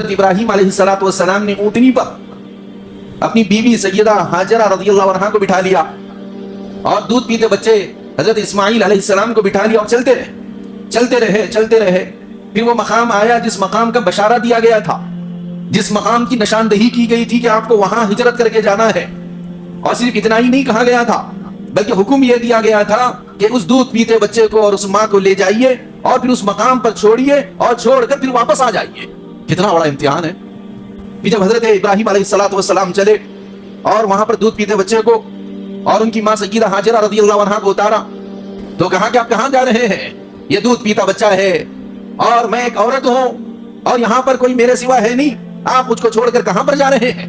حضرت ابراہیم علیہ السلام نے اونٹنی پر اپنی بیوی سیدہ ہاجرہ رضی اللہ عنہا کو بٹھا لیا اور دودھ پیتے بچے حضرت اسماعیل علیہ السلام کو بٹھا لیا اور چلتے رہے. پھر وہ مقام آیا جس مقام کا بشارہ دیا گیا تھا، جس مقام کی نشاندہی کی گئی تھی کہ آپ کو وہاں ہجرت کر کے جانا ہے. اور صرف اتنا ہی نہیں کہا گیا تھا بلکہ حکم یہ دیا گیا تھا کہ اس دودھ پیتے بچے کو اور اس ماں کو لے جائیے اور پھر اس مقام پر چھوڑیے اور چھوڑ کر پھر واپس آ جائیے. کتنا بڑا امتحان ہے. پھر جب حضرت ابراہیم علیہ السلام چلے اور وہاں پر دودھ پیتے بچے کو اور ان کی ماں سیدہ ہاجرہ رضی اللہ عنہا کو اتارا تو کہا کہ آپ کہاں جا رہے ہیں؟ یہ دودھ پیتا بچہ ہے اور میں ایک عورت ہوں اور یہاں پر کوئی میرے سوا ہے نہیں، آپ مجھ کو چھوڑ کر کہاں پر جا رہے ہیں؟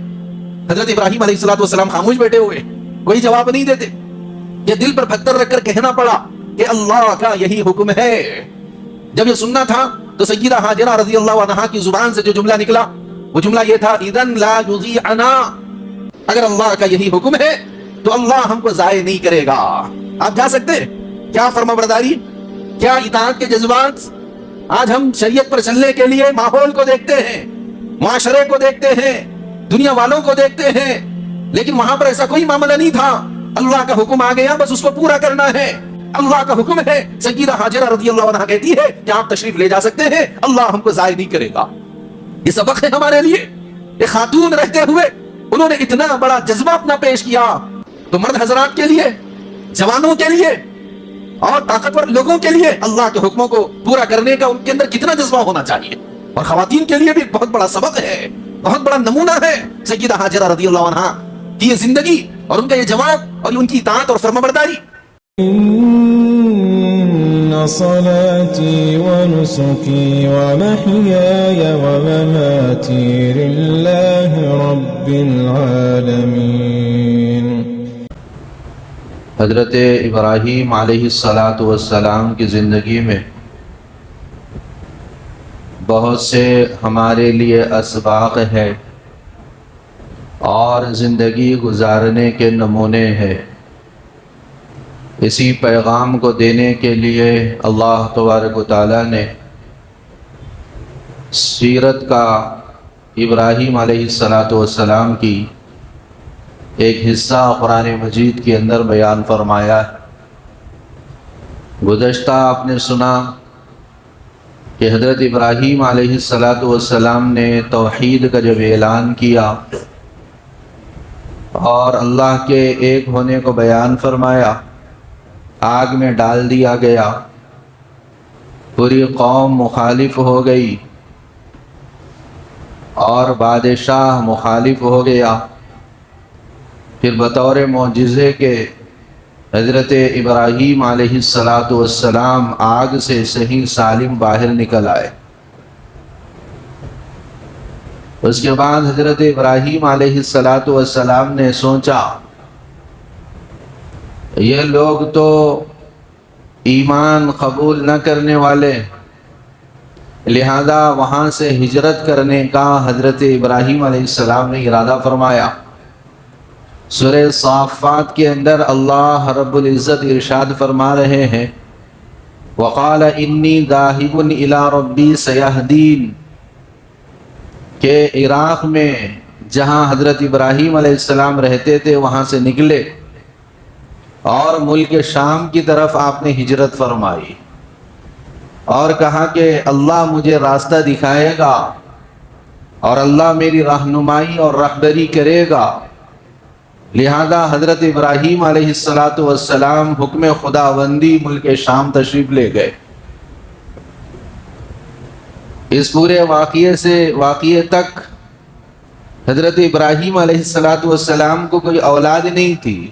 حضرت ابراہیم علیہ السلام خاموش بیٹھے ہوئے، کوئی جواب نہیں دیتے. یہ دل پر پتھر رکھ کر کہنا پڑا کہ اللہ کا یہی حکم ہے. جب یہ سننا تھا تو سیدہ ہاجرہ رضی اللہ عنہا کی زبان سے جو جملہ نکلا وہ جملہ یہ تھا، اذن لا یضیعنا، اگر اللہ کا یہی حکم ہے تو اللہ ہم کو ضائع نہیں کرے گا. آپ جا سکتے؟ کیا فرما برداری، کیا اطاعت کے جذبات. آج ہم شریعت پر چلنے کے لیے ماحول کو دیکھتے ہیں، معاشرے کو دیکھتے ہیں، دنیا والوں کو دیکھتے ہیں، لیکن وہاں پر ایسا کوئی معاملہ نہیں تھا. اللہ کا حکم آ گیا، بس اس کو پورا کرنا ہے. اللہ کا حکم ہے. سیدہ ہاجرہ رضی اللہ عنہا کہتی ہے کہ آپ تشریف لے جا سکتے ہیں، اللہ ہم کو ضائع نہیں کرے گا. یہ سبق ہے ہمارے لیے. ایک خاتون رہتے ہوئے انہوں نے اتنا بڑا جذبہ اپنا پیش کیا. تو مرد حضرات کے لیے، جوانوں کے لیے اور طاقتور لوگوں کے لیے اللہ کے حکموں کو پورا کرنے کا ان کے اندر کتنا جذبہ ہونا چاہیے. اور خواتین کے لیے بھی بہت بڑا سبق ہے، بہت بڑا نمونہ ہے سیدہ ہاجرہ رضی اللہ عنہا کی یہ زندگی اور ان کا یہ جواب اور ان کی اطاعت اور فرمانبرداری. إن صلاتي ونسكي ومحياي ومماتي لله رب العالمين. حضرت ابراہیم علیہ السلام کی زندگی میں بہت سے ہمارے لیے اسباق ہے اور زندگی گزارنے کے نمونے ہیں. اسی پیغام کو دینے کے لیے اللہ تبارک و تعالیٰ نے سیرت کا ابراہیم علیہ السلام کی ایک حصہ قرآن مجید کے اندر بیان فرمایا. گزشتہ آپ نے سنا کہ حضرت ابراہیم علیہ السلام نے توحید کا جب اعلان کیا اور اللہ کے ایک ہونے کو بیان فرمایا، آگ میں ڈال دیا گیا، پوری قوم مخالف ہو گئی اور بادشاہ مخالف ہو گیا. پھر بطور معجزے کے حضرت ابراہیم علیہ السلام آگ سے صحیح سالم باہر نکل آئے. اس کے بعد حضرت ابراہیم علیہ السلام نے سوچا یہ لوگ تو ایمان قبول نہ کرنے والے، لہذا وہاں سے ہجرت کرنے کا حضرت ابراہیم علیہ السلام نے ارادہ فرمایا. سورہ صافات کے اندر اللہ رب العزت ارشاد فرما رہے ہیں، وَقَالَ إِنِّي ذَاهِبٌ إِلَىٰ رَبِّي سَيَهْدِينِ، کہ عراق میں جہاں حضرت ابراہیم علیہ السلام رہتے تھے وہاں سے نکلے اور ملک شام کی طرف آپ نے ہجرت فرمائی اور کہا کہ اللہ مجھے راستہ دکھائے گا اور اللہ میری رہنمائی اور رہبری کرے گا. لہذا حضرت ابراہیم علیہ السلام حکم خداوندی ملک شام تشریف لے گئے. اس پورے واقعے تک حضرت ابراہیم علیہ السلام کو کوئی اولاد نہیں تھی.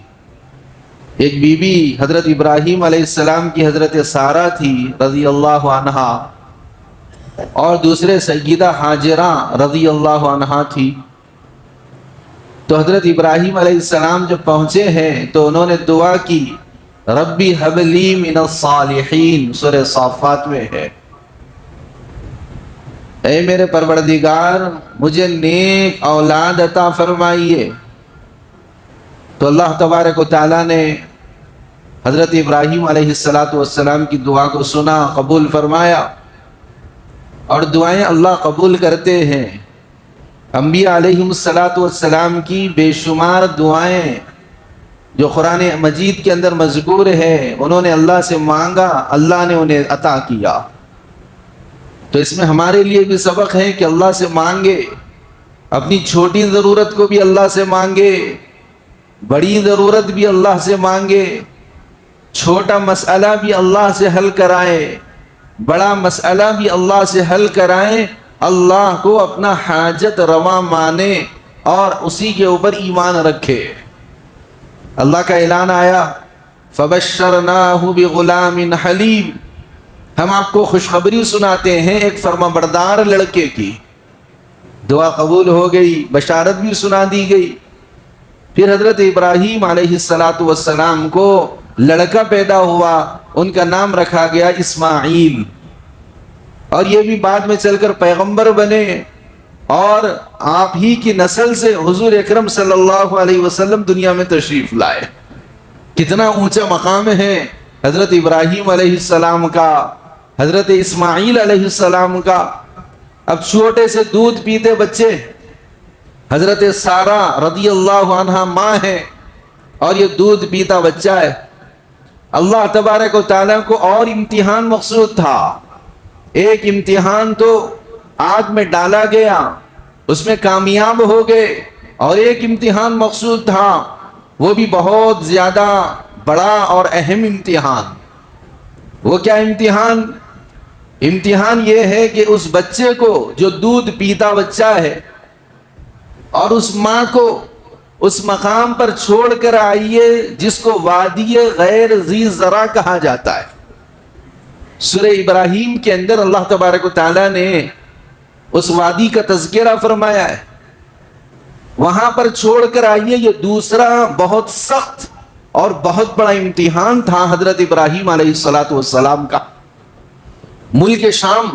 ایک بی بی حضرت ابراہیم علیہ السلام کی حضرت سارہ تھی رضی اللہ عنہا، اور دوسرے سیدہ ہاجرہ رضی اللہ عنہا تھی. تو حضرت ابراہیم علیہ السلام جب پہنچے ہیں تو انہوں نے دعا کی، ربی ہب لی من الصالحین، سورہ صافات میں ہے، اے میرے پروردگار مجھے نیک اولاد عطا فرمائیے. تو اللہ تبارک و تعالیٰ نے حضرت ابراہیم علیہ السلام کی دعا کو سنا، قبول فرمایا. اور دعائیں اللہ قبول کرتے ہیں. انبیاء علیہم السلام کی بے شمار دعائیں جو قرآن مجید کے اندر مذکور ہے، انہوں نے اللہ سے مانگا، اللہ نے انہیں عطا کیا۔ تو اس میں ہمارے لیے بھی سبق ہے کہ اللہ سے مانگے، اپنی چھوٹی ضرورت کو بھی اللہ سے مانگے، بڑی ضرورت بھی اللہ سے مانگے، چھوٹا مسئلہ بھی اللہ سے حل کرائے، بڑا مسئلہ بھی اللہ سے حل کرائے، اللہ کو اپنا حاجت روا مانے اور اسی کے اوپر ایمان رکھے۔ اللہ کا اعلان آیا فَبَشَّرْنَاهُ بِغُلَامٍ حَلِيمٍ، ہم آپ کو خوشخبری سناتے ہیں ایک فرمانبردار لڑکے کی۔ دعا قبول ہو گئی، بشارت بھی سنا دی گئی۔ پھر حضرت ابراہیم علیہ السلام کو لڑکا پیدا ہوا، ان کا نام رکھا گیا اسماعیل، اور یہ بھی بعد میں چل کر پیغمبر بنے، اور آپ ہی کی نسل سے حضور اکرم صلی اللہ علیہ وسلم دنیا میں تشریف لائے۔ کتنا اونچا مقام ہے حضرت ابراہیم علیہ السلام کا، حضرت اسماعیل علیہ السلام کا۔ اب چھوٹے سے دودھ پیتے بچے، حضرت سارہ رضی اللہ عنہا ماں ہے، اور یہ دودھ پیتا بچہ ہے۔ اللہ تبارک و تعالیٰ کو اور امتحان مقصود تھا۔ ایک امتحان تو آگ میں ڈالا گیا، اس میں کامیاب ہو گئے، اور ایک امتحان مقصود تھا، وہ بھی بہت زیادہ بڑا اور اہم امتحان۔ وہ کیا امتحان؟ امتحان یہ ہے کہ اس بچے کو، جو دودھ پیتا بچہ ہے، اور اس ماں کو اس مقام پر چھوڑ کر آئیے جس کو وادی غیر ذی زرع کہا جاتا ہے۔ سورہ ابراہیم کے اندر اللہ تبارک و تعالیٰ نے اس وادی کا تذکرہ فرمایا ہے، وہاں پر چھوڑ کر آئیے۔ یہ دوسرا بہت سخت اور بہت بڑا امتحان تھا حضرت ابراہیم علیہ السلام کا۔ ملک شام،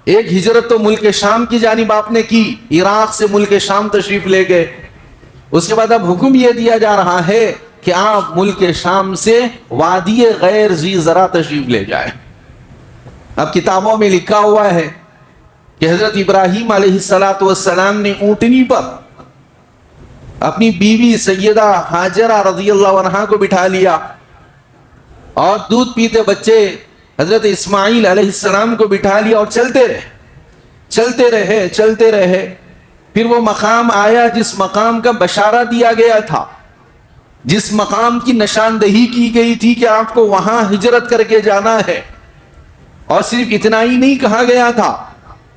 ایک ہجرت تو ملک شام کی جانب آپ نے کی، عراق سے ملک شام تشریف لے گئے۔ اس کے بعد اب حکم یہ دیا جا رہا ہے کہ آپ ملک شام سے وادی غیر ذی زرع تشریف لے جائیں۔ اب کتابوں میں لکھا ہوا ہے کہ حضرت ابراہیم علیہ السلام نے اونٹنی پر اپنی بیوی سیدہ ہاجرہ رضی اللہ عنہا کو بٹھا لیا، اور دودھ پیتے بچے حضرت اسماعیل علیہ السلام کو بٹھا لیا، اور چلتے رہے۔ پھر وہ مقام آیا جس مقام کا بشارہ دیا گیا تھا، جس مقام کی نشاندہی کی گئی تھی کہ آپ کو وہاں ہجرت کر کے جانا ہے۔ اور صرف اتنا ہی نہیں کہا گیا تھا،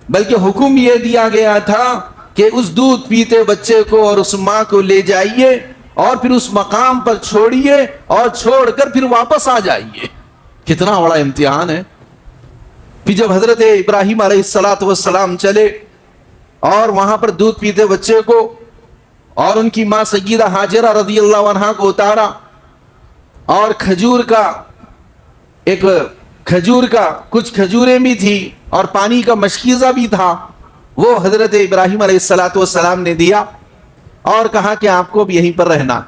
بلکہ حکم یہ دیا گیا تھا کہ اس دودھ پیتے بچے کو اور اس ماں کو لے جائیے، اور پھر اس مقام پر چھوڑیے، اور چھوڑ کر پھر واپس آ جائیے۔ کتنا بڑا امتحان ہے۔ پھر جب حضرت ابراہیم علیہ السلام چلے اور وہاں پر دودھ پیتے بچے کو اور ان کی ماں سیدہ ہاجرہ رضی اللہ عنہا کو اتارا، اور کھجور کا کچھ کھجوریں بھی تھی اور پانی کا مشکیزہ بھی تھا، وہ حضرت ابراہیم علیہ السلام نے دیا، اور کہا کہ آپ کو بھی یہیں پر رہنا۔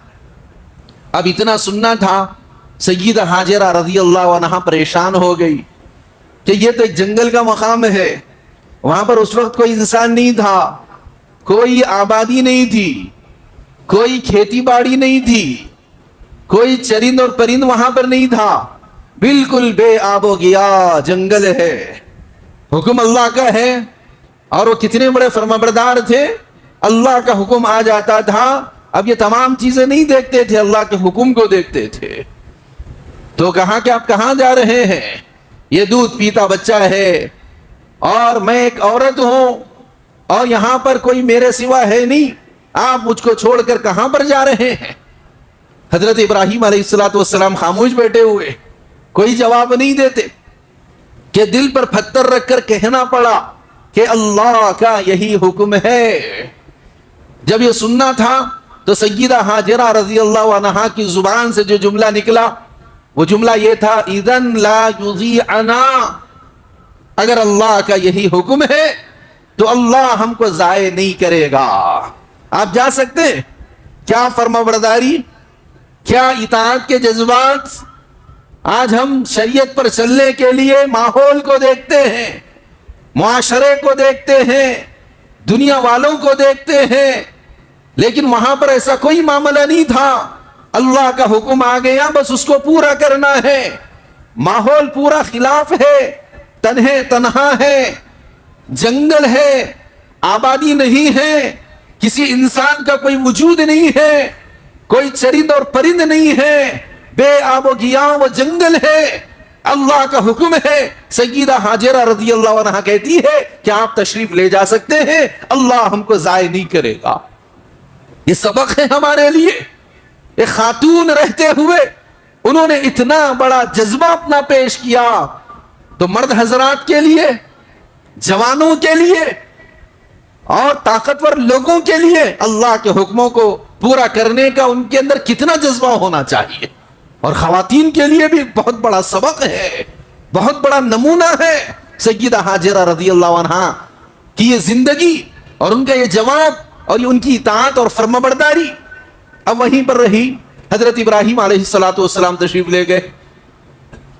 اب اتنا سننا تھا، سیدہ ہاجرہ رضی اللہ عنہا پریشان ہو گئی کہ یہ تو ایک جنگل کا مقام ہے، وہاں پر اس وقت کوئی انسان نہیں تھا، کوئی آبادی نہیں تھی، کوئی کھیتی باڑی نہیں تھی، کوئی چرند اور پرند وہاں پر نہیں تھا، بالکل بے آب و گیا جنگل ہے۔ حکم اللہ کا ہے، اور وہ کتنے بڑے فرمانبردار تھے، اللہ کا حکم آ جاتا تھا۔ اب یہ تمام چیزیں نہیں دیکھتے تھے، اللہ کے حکم کو دیکھتے تھے۔ تو کہا کہ آپ کہاں جا رہے ہیں؟ یہ دودھ پیتا بچہ ہے، اور میں ایک عورت ہوں، اور یہاں پر کوئی میرے سوا ہے نہیں، آپ مجھ کو چھوڑ کر کہاں پر جا رہے ہیں؟ حضرت ابراہیم علیہ السلام خاموش بیٹھے ہوئے، کوئی جواب نہیں دیتے، کہ دل پر پتھر رکھ کر کہنا پڑا کہ اللہ کا یہی حکم ہے۔ جب یہ سننا تھا تو سیدہ ہاجرہ رضی اللہ عنہا کی زبان سے جو جملہ نکلا، وہ جملہ یہ تھا، اذن لا یضیعنا، اگر اللہ کا یہی حکم ہے تو اللہ ہم کو ضائع نہیں کرے گا۔ آپ جا سکتے ہیں؟ کیا فرمانبرداری، کیا اطاعت کے جذبات! آج ہم شریعت پر چلنے کے لیے ماحول کو دیکھتے ہیں، معاشرے کو دیکھتے ہیں، دنیا والوں کو دیکھتے ہیں، لیکن وہاں پر ایسا کوئی معاملہ نہیں تھا. اللہ کا حکم آ گیا، بس اس کو پورا کرنا ہے. ماحول پورا خلاف ہے، تنہا ہے، جنگل ہے، آبادی نہیں ہے، کسی انسان کا کوئی وجود نہیں ہے، کوئی چرند اور پرند نہیں ہے، بے آب و گیا وہ جنگل ہے. اللہ کا حکم ہے. سیدہ ہاجرہ رضی اللہ عنہا کہتی ہے کہ آپ تشریف لے جا سکتے ہیں، اللہ ہم کو ضائع نہیں کرے گا. یہ سبق ہے ہمارے لیے. ایک خاتون رہتے ہوئے انہوں نے اتنا بڑا جذبہ اپنا پیش کیا. تو مرد حضرات کے لیے، جوانوں کے لیے اور طاقتور لوگوں کے لیے اللہ کے حکموں کو پورا کرنے کا ان کے اندر کتنا جذبہ ہونا چاہیے. اور خواتین کے لیے بھی بہت بڑا سبق ہے، بہت بڑا نمونہ ہے سیدہ ہاجرہ رضی اللہ عنہا کی یہ زندگی اور ان کا یہ جواب اور یہ ان کی اطاعت اور فرمانبرداری. اب وہیں پر رہی. حضرت ابراہیم علیہ السلام تشریف لے گئے.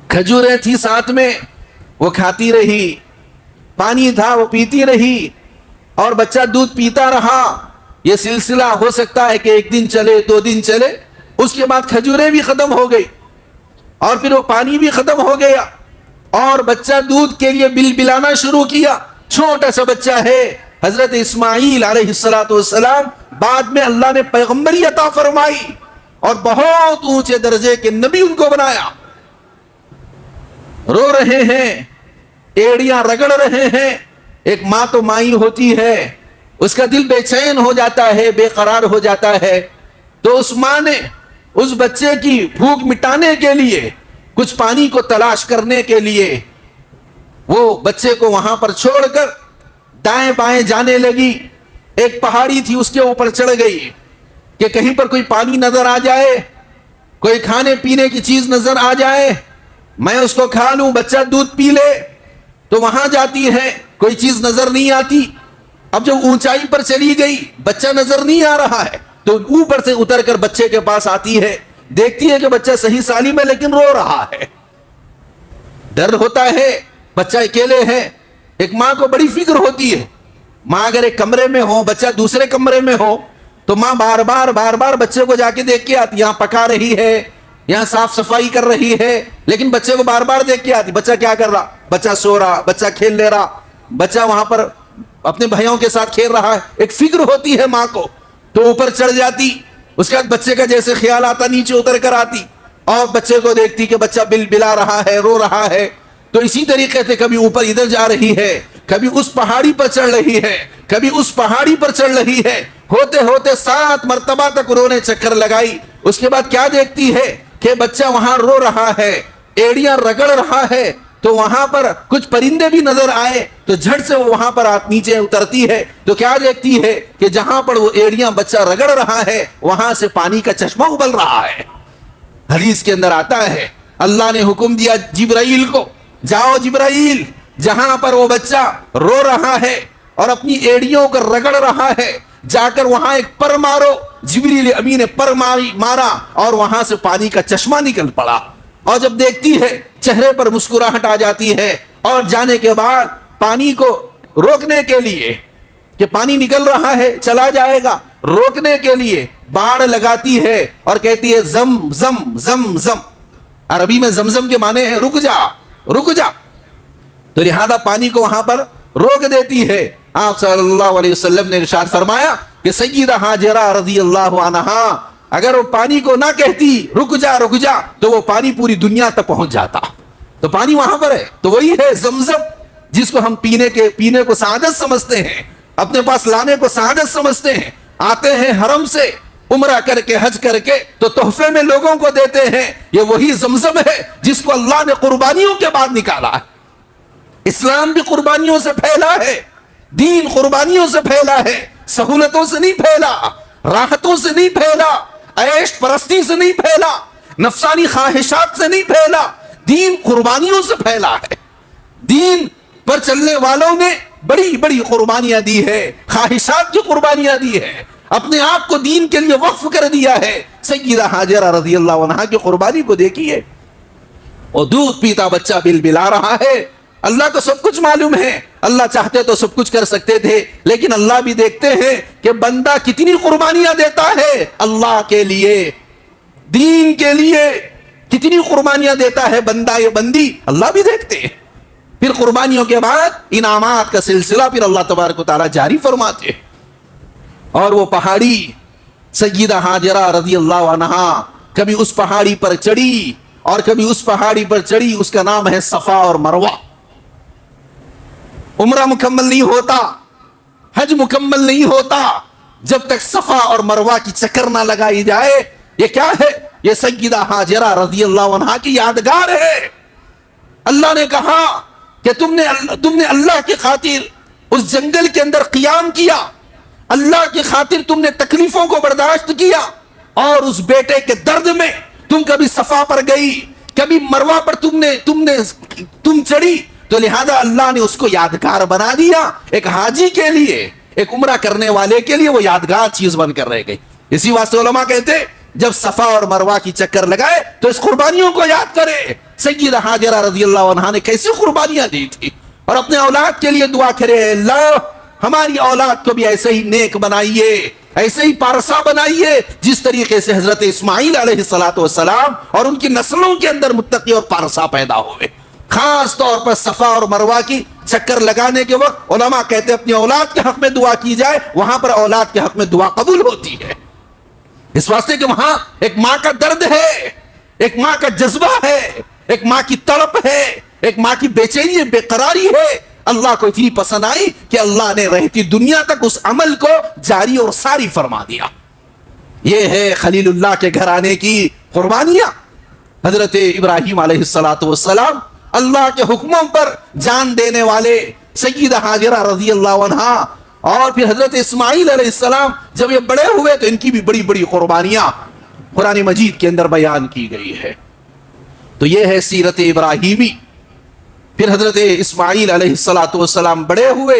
کھجوریں تھی ساتھ میں، وہ کھاتی رہی. پانی تھا، وہ پیتی رہی. اور بچہ دودھ پیتا رہا. یہ سلسلہ ہو سکتا ہے کہ ایک دن چلے، 2 دن چلے. اس کے بعد کھجوریں بھی ختم ہو گئی اور پھر وہ پانی بھی ختم ہو گیا اور بچہ دودھ کے لیے بل بلانا شروع کیا. چھوٹا سا بچہ ہے. حضرت اسماعیل علیہ السلام بعد میں اللہ نے پیغمبری عطا فرمائی اور بہت اونچے درجے کے نبی ان کو بنایا. رو رہے ہیں، ایڑیاں رگڑ رہے ہیں. ایک ماں تو مائی ہوتی ہے، اس کا دل بے چین ہو جاتا ہے، بے قرار ہو جاتا ہے. تو اس ماں نے اس بچے کی بھوک مٹانے کے لیے، کچھ پانی کو تلاش کرنے کے لیے وہ بچے کو وہاں پر چھوڑ کر دائیں بائیں جانے لگی. ایک پہاڑی تھی، اس کے اوپر چڑھ گئی کہ کہیں پر کوئی پانی نظر آ جائے، کوئی کھانے پینے کی چیز نظر آ جائے، میں اس کو کھا لوں، بچہ دودھ پی لے. تو وہاں جاتی ہے، کوئی چیز نظر نہیں آتی. اب جب اونچائی پر چلی گئی، بچہ نظر نہیں آ رہا ہے، تو اوپر سے اتر کر بچے کے پاس آتی ہے. دیکھتی ہے کہ بچہ صحیح سالم ہے لیکن رو رہا ہے. ڈر ہوتا ہے، بچہ اکیلے ہے. ایک ماں کو بڑی فکر ہوتی ہے. ماں اگر ایک کمرے میں ہو، بچہ دوسرے کمرے میں ہو، تو ماں بار بار بچے کو جا کے دیکھ کے آتی. یہاں پکا رہی ہے، یہاں صاف صفائی کر رہی ہے، لیکن بچے کو بار بار دیکھ کے آتی. بچہ کیا کر رہا؟ بچہ سو رہا، بچہ کھیل لے رہا، بچہ وہاں پر اپنے بھائیوں کے ساتھ کھیل رہا ہے. ایک فکر ہوتی ہے ماں کو. تو اوپر چڑھ جاتی. اس کے بعد بچے کا جیسے خیال آتا نیچے اتر کر آتی اور بچے کو دیکھتی کہ بچہ بل بلا رہا ہے، رو رہا ہے. تو اسی طریقے سے کبھی اوپر ادھر جا رہی ہے، کبھی اس پہاڑی پر چڑھ رہی ہے، کبھی اس پہاڑی پر چڑھ رہی ہے. ہوتے ہوتے 7 مرتبہ تک انہوں نے چکر لگائی. اس کے بعد کیا دیکھتی ہے کہ بچہ وہاں رو رہا ہے، ایڑیاں رگڑ رہا ہے. تو وہاں پر کچھ پرندے بھی نظر آئے تو جھٹ سے وہ وہاں پر نیچے اترتی ہے. تو کیا دیکھتی ہے کہ جہاں پر وہ ایڑیاں بچہ رگڑ رہا ہے وہاں سے پانی کا چشمہ ابل رہا ہے. حدیث کے اندر آتا ہے اللہ نے حکم دیا جبرائیل کو، جاؤ جبرائیل، جہاں پر وہ بچہ رو رہا ہے اور اپنی ایڑیوں کو رگڑ رہا ہے، جا کر وہاں ایک پر مارو. جبریل امین نے پر مارا اور وہاں سے پانی کا چشمہ نکل پڑا. اور جب دیکھتی ہے چہرے پر مسکراہٹ آ جاتی ہے. اور جانے کے بعد پانی کو روکنے کے لیے کہ پانی نکل رہا ہے چلا جائے گا، روکنے کے لیے باڑ لگاتی ہے اور کہتی ہے زم زم زم زم. عربی میں زمزم کے معنی ہے رک جا رک جا. تو لہذا پانی کو وہاں پر روک دیتی ہے. آپ صلی اللہ علیہ وسلم نے ارشاد فرمایا کہ سیدہ ہاجرہ رضی اللہ عنہا اگر وہ پانی کو نہ کہتی رک جا تو وہ پانی پوری دنیا تک پہنچ جاتا. تو پانی وہاں پر ہے. تو وہی ہے زمزم جس کو ہم پینے کو سعادت سمجھتے ہیں، اپنے پاس لانے کو سعادت سمجھتے ہیں. آتے ہیں حرم سے عمرہ کر کے، حج کر کے، تو تحفے میں لوگوں کو دیتے ہیں. یہ وہی زمزم ہے جس کو اللہ نے قربانیوں کے بعد نکالا ہے. اسلام بھی قربانیوں سے پھیلا ہے، دین قربانیوں سے پھیلا ہے. سہولتوں سے نہیں پھیلا، راحتوں سے نہیں پھیلا، عیش پرستی سے نہیں پھیلا، نفسانی خواہشات سے نہیں پھیلا. دین قربانیوں سے پھیلا ہے. دین پر چلنے والوں نے بڑی بڑی قربانیاں دی ہے، خواہشات کی قربانیاں دی ہے، اپنے آپ کو دین کے لیے وقف کر دیا ہے. سیدہ ہاجرہ رضی اللہ عنہا کی قربانی کو دیکھیے. وہ دودھ پیتا بچہ بل بلا رہا ہے اللہ کو سب کچھ معلوم ہے، اللہ چاہتے تو سب کچھ کر سکتے تھے، لیکن اللہ بھی دیکھتے ہیں کہ بندہ کتنی قربانیاں دیتا ہے اللہ کے لیے، دین کے لیے کتنی قربانیاں دیتا ہے بندہ یا بندی، اللہ بھی دیکھتے ہیں۔ پھر قربانیوں کے بعد انعامات کا سلسلہ پھر اللہ تبارک و تعالیٰ جاری فرماتے، اور وہ پہاڑی سیدہ ہاجرہ رضی اللہ عنہا کبھی اس پہاڑی پر چڑھی اور کبھی اس پہاڑی پر چڑھی، اس کا نام ہے صفا اور مروہ۔ عمرہ مکمل نہیں ہوتا، حج مکمل نہیں ہوتا جب تک صفا اور مروہ کی چکر نہ لگائی جائے۔ یہ کیا ہے؟ یہ سیدہ ہاجرہ رضی اللہ عنہا کی یادگار ہے۔ اللہ نے کہا کہ تم نے اللہ کی خاطر اس جنگل کے اندر قیام کیا، اللہ کی خاطر تم نے تکلیفوں کو برداشت کیا، اور اس بیٹے کے درد میں تم کبھی صفا پر گئی، کبھی مروہ پر تم چڑھی، تو لہذا اللہ نے اس کو یادگار بنا دیا۔ ایک حاجی کے لیے، ایک عمرہ کرنے والے کے لیے وہ یادگار چیز بن کر رہ گئی۔ اسی واسطے علماء کہتے جب صفا اور مروہ کی چکر لگائے تو اس قربانیوں کو یاد کرے۔ سیدہ ہاجرہ رضی اللہ عنہا نے کیسی قربانیاں دی تھی، اور اپنے اولاد کے لیے دعا کرے، اللہ ہماری اولاد کو بھی ایسے ہی نیک بنائیے، ایسے ہی پارسا بنائیے جس طریقے سے حضرت اسماعیل علیہ السلام اور ان کی نسلوں کے اندر متقی اور پارسا پیدا ہوئے۔ خاص طور پر صفا اور مروہ کی چکر لگانے کے وقت علماء کہتے ہیں اپنی اولاد کے حق میں دعا کی جائے، وہاں پر اولاد کے حق میں دعا قبول ہوتی ہے، اس واسطے کہ وہاں ایک ماں کا درد ہے، ایک ماں کا جذبہ ہے، ایک ماں کی تڑپ ہے، ایک ماں کی بے چینی بے قراری ہے۔ اللہ کو اتنی پسند آئی کہ اللہ نے رہتی دنیا تک اس عمل کو جاری اور ساری فرما دیا۔ یہ ہے خلیل اللہ کے گھرانے کی قربانیاں۔ حضرت ابراہیم علیہ السلام اللہ کے حکموں پر جان دینے والے، سیدہ ہاجرہ رضی اللہ عنہا، اور پھر حضرت اسماعیل علیہ السلام جب یہ بڑے ہوئے تو ان کی بھی بڑی بڑی قربانیاں قرآن مجید کے اندر بیان کی گئی ہے۔ تو یہ ہے سیرت ابراہیمی۔ پھر حضرت اسماعیل علیہ السلام بڑے ہوئے،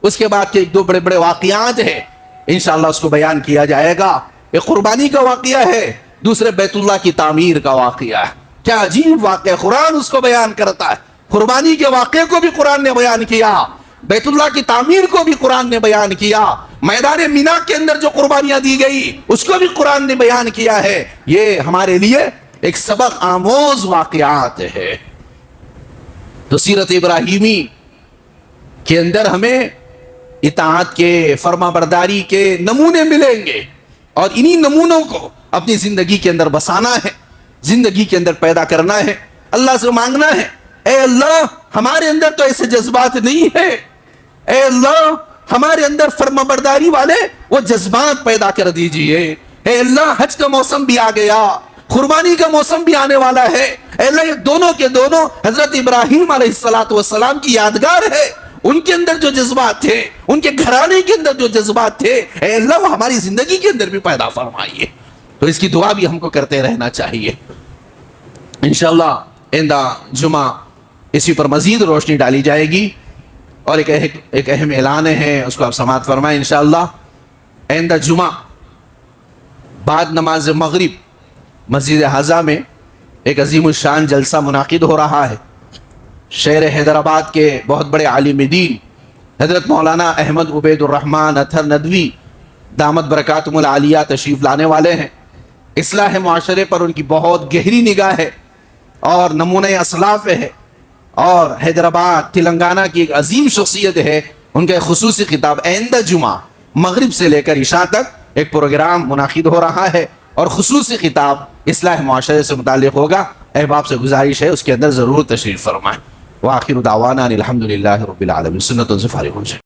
اس کے بعد کے ایک دو بڑے بڑے واقعات ہیں، انشاءاللہ اس کو بیان کیا جائے گا۔ ایک قربانی کا واقعہ ہے، دوسرے بیت اللہ کی تعمیر کا واقعہ ہے۔ کیا عجیب واقعہ، قرآن اس کو بیان کرتا ہے۔ قربانی کے واقعے کو بھی قرآن نے بیان کیا، بیت اللہ کی تعمیر کو بھی قرآن نے بیان کیا، میدان مینا کے اندر جو قربانیاں دی گئی اس کو بھی قرآن نے بیان کیا ہے۔ یہ ہمارے لیے ایک سبق آموز واقعات ہے۔ تو سیرت ابراہیمی کے اندر ہمیں اطاعت کے، فرما برداری کے نمونے ملیں گے، اور انہی نمونوں کو اپنی زندگی کے اندر بسانا ہے، زندگی کے اندر پیدا کرنا ہے، اللہ سے مانگنا ہے، اے اللہ ہمارے اندر تو ایسے جذبات نہیں ہے، اے اللہ ہمارے اندر فرما برداری والے وہ جذبات پیدا کر دیجئے۔ اے اللہ حج کا موسم بھی آ گیا، قربانی کا موسم بھی آنے والا ہے، اے اللہ یہ دونوں کے دونوں حضرت ابراہیم علیہ السلام کی یادگار ہے۔ ان کے اندر جو جذبات تھے، ان کے گھرانے کے اندر جو جذبات تھے، اے اللہ وہ ہماری زندگی کے اندر بھی پیدا فرمائیے۔ تو اس کی دعا بھی ہم کو کرتے رہنا چاہیے۔ انشاءاللہ آئندہ جمعہ اسی پر مزید روشنی ڈالی جائے گی، اور ایک اہم اعلان ہے، اس کو آپ سماعت فرمائیں۔ انشاءاللہ آئندہ جمعہ بعد نماز مغرب مسجد حضا میں ایک عظیم الشان جلسہ منعقد ہو رہا ہے۔ شہر حیدرآباد کے بہت بڑے عالم دین حضرت مولانا احمد عبید الرحمن اطہر ندوی دامت برکاتہم العالیہ تشریف لانے والے ہیں۔ اصلاح معاشرے پر ان کی بہت گہری نگاہ ہے اور نمونہ اسلاف ہے، اور حیدرآباد تلنگانہ کی ایک عظیم شخصیت ہے۔ ان کا ایک خصوصی خطاب آئندہ جمعہ مغرب سے لے کر عشاء تک ایک پروگرام منعقد ہو رہا ہے، اور خصوصی خطاب اصلاح معاشرے سے متعلق ہوگا۔ احباب سے گزارش ہے اس کے اندر ضرور تشریف فرمائیں۔ وآخر دعوانا الحمدللہ رب العالمین۔ سنتوں سے فارغ ہو جائیں۔